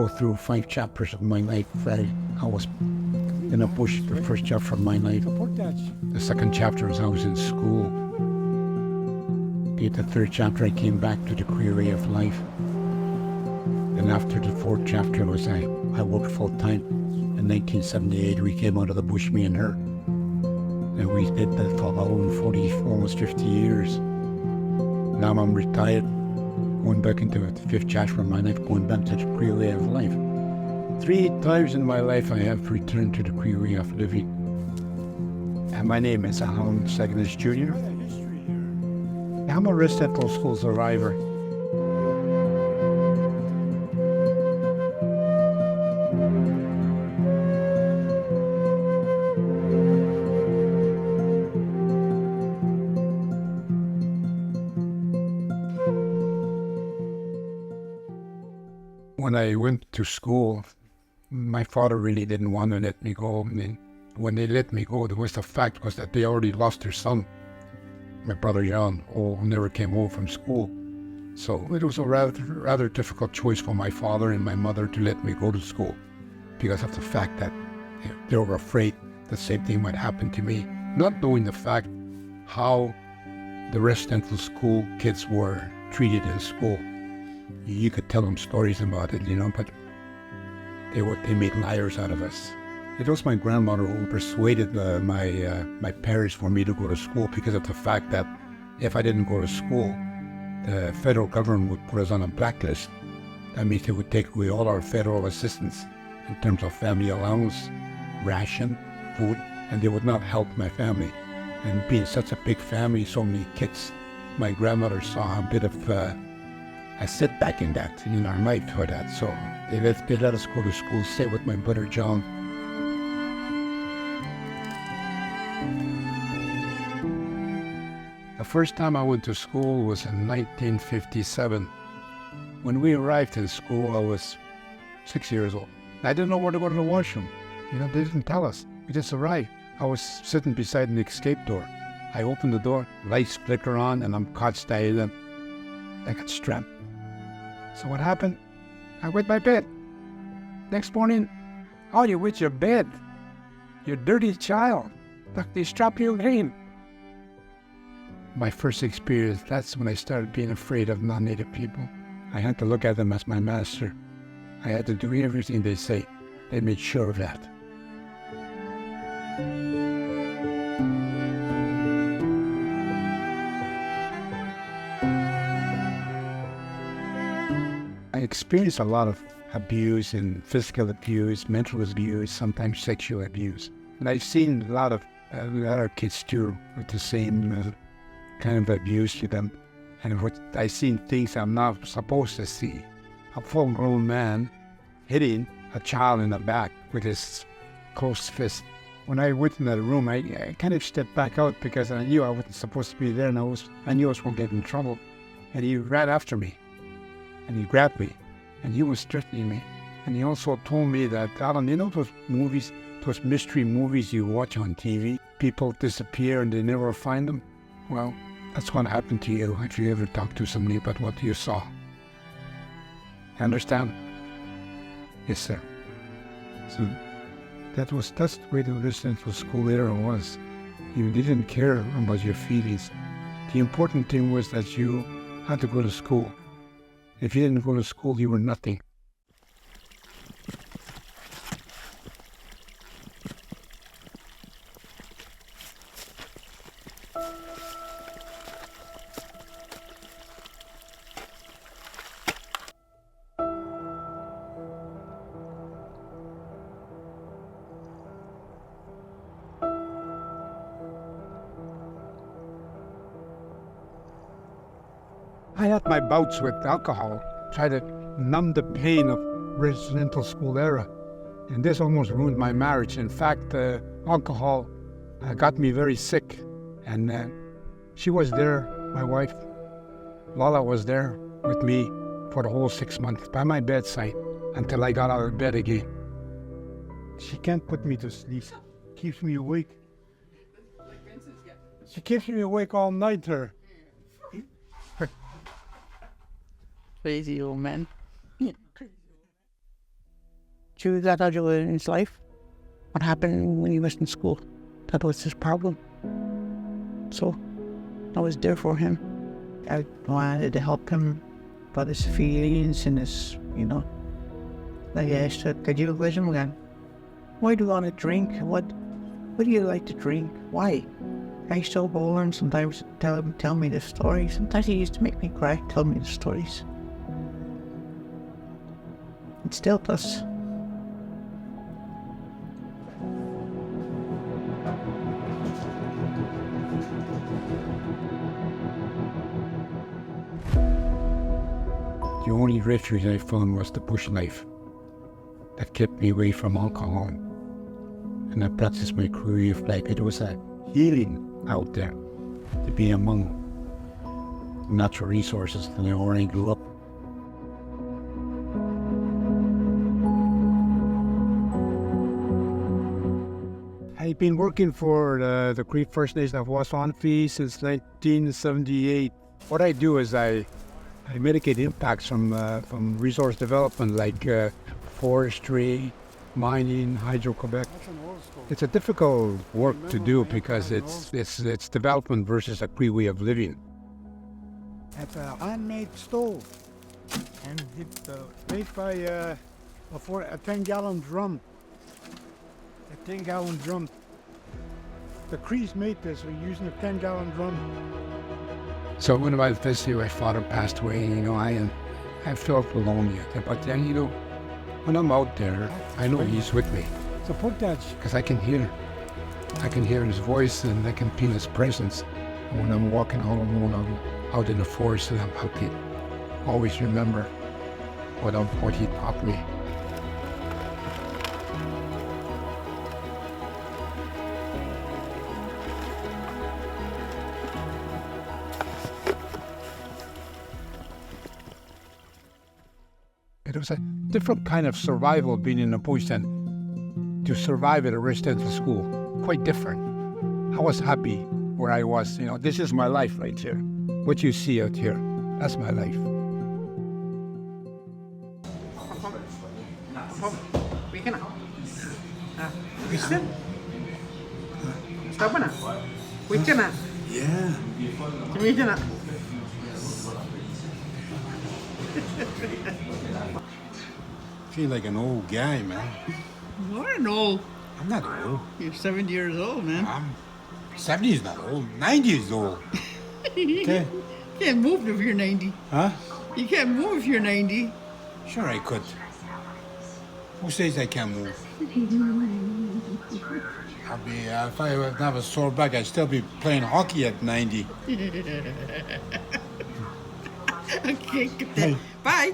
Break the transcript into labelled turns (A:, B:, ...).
A: go through 5 chapters of my life. I was in a bush, the first chapter of my life. The second chapter was I was in school. The third chapter, I came back to the query of life. And after the fourth chapter was I worked full time. In 1978, we came out of the bush, me and her. And we did that for almost 50 years. Now I'm retired, going back into the fifth chapter of my life, going back to the queer way of life. 3 times in my life I have returned to the queer way of living. And my name is Allan Saganash Jr. I'm a residential school survivor. When I went to school, my father really didn't want to let me go. And when they let me go, the fact was that they already lost their son, my brother John, who never came home from school. So it was a rather difficult choice for my father and my mother to let me go to school because of the fact that they were afraid the same thing might happen to me, not knowing the fact how the residential school kids were treated in school. You could tell them stories about it, but they made liars out of us. It was my grandmother who persuaded my parents for me to go to school because of the fact that if I didn't go to school, the federal government would put us on a blacklist. That means they would take away all our federal assistance in terms of family allowance, ration, food, and they would not help my family. And being such a big family, so many kids, my grandmother saw a bit of a setback in that, in our life for that. So they let us go to school, stay with my brother John. The first time I went to school was in 1957. When we arrived in school, I was 6 years old. I didn't know where to go to the washroom. They didn't tell us. We just arrived. I was sitting beside the escape door. I opened the door, lights flicker on, and I'm caught standing there. I got strapped. So what happened? I wet my bed. Next morning, oh, you wet your bed. You dirty child. Look, they strap you again. My first experience, that's when I started being afraid of non-native people. I had to look at them as my master. I had to do everything they say. They made sure of that. I experienced a lot of abuse and physical abuse, mental abuse, sometimes sexual abuse. And I've seen a lot of other kids too with the same kind of abuse to them. And I've seen things I'm not supposed to see. A full-grown man hitting a child in the back with his closed fist. When I went in that room, I kind of stepped back out because I knew I wasn't supposed to be there, and I knew I was going to get in trouble. And he ran after me, and he grabbed me, and he was threatening me. And he also told me that, Allan, those movies, those mystery movies you watch on TV, people disappear and they never find them? Well, that's what happened to you if you ever talk to somebody about what you saw. Understand? Yes, sir. So that's the way the residential school era was. You didn't care about your feelings. The important thing was that you had to go to school. If you didn't go to school, you were nothing. I had my bouts with alcohol, try to numb the pain of residential school era. And this almost ruined my marriage. In fact, alcohol got me very sick. And she was there, my wife, Lala was there with me for the whole 6 months by my bedside until I got out of bed again. She can't put me to sleep. Keeps me awake. She keeps me awake all night, her.
B: Crazy old man. through that in his life. What happened when he was in school? That was his problem. So I was there for him. I wanted to help him about his feelings and his, Like I asked her, could you with him again? Why do you want to drink? What do you like to drink? Why? I used to hold him sometimes, tell me the stories. Sometimes he used to make me cry, tell me the stories. It still does.
A: The only refuge I found was the bush life. That kept me away from alcohol. And I practiced my career of life. It was a healing out there to be among natural resources where I grew up.
C: I've been working for the Cree First Nation of Waswanipi since 1978. What I do is I mitigate impacts from resource development like forestry, mining, Hydro-Quebec. It's a difficult work to do because it's development versus a Cree way of living.
D: It's a handmade stove, and it's made by a 10-gallon drum. A 10-gallon drum. The Crees made this. We're using a 10-gallon drum.
A: So when I visited, my father passed away. I felt alone yet. But then, when I'm out there, I know he's with me.
D: So put that.
A: Because I can hear his voice and I can feel his presence. And when I'm walking all alone out in the forest, and I'm out there, always remember what he taught me. It was a different kind of survival being in a bush than to survive at a residential school. Quite different. I was happy where I was. This is my life right here. What you see out here, that's my life.
D: Yeah. I feel like an old guy, man.
B: You are old.
D: I'm not old.
B: You're 70 years old, man.
D: 70 is not old. 90 is old. Okay.
B: You can't move if you're 90.
D: Huh?
B: You can't move if you're 90.
D: Sure I could. Who says I can't move? If I would have a sore back, I'd still be playing hockey at 90.
B: Okay, good. Bye.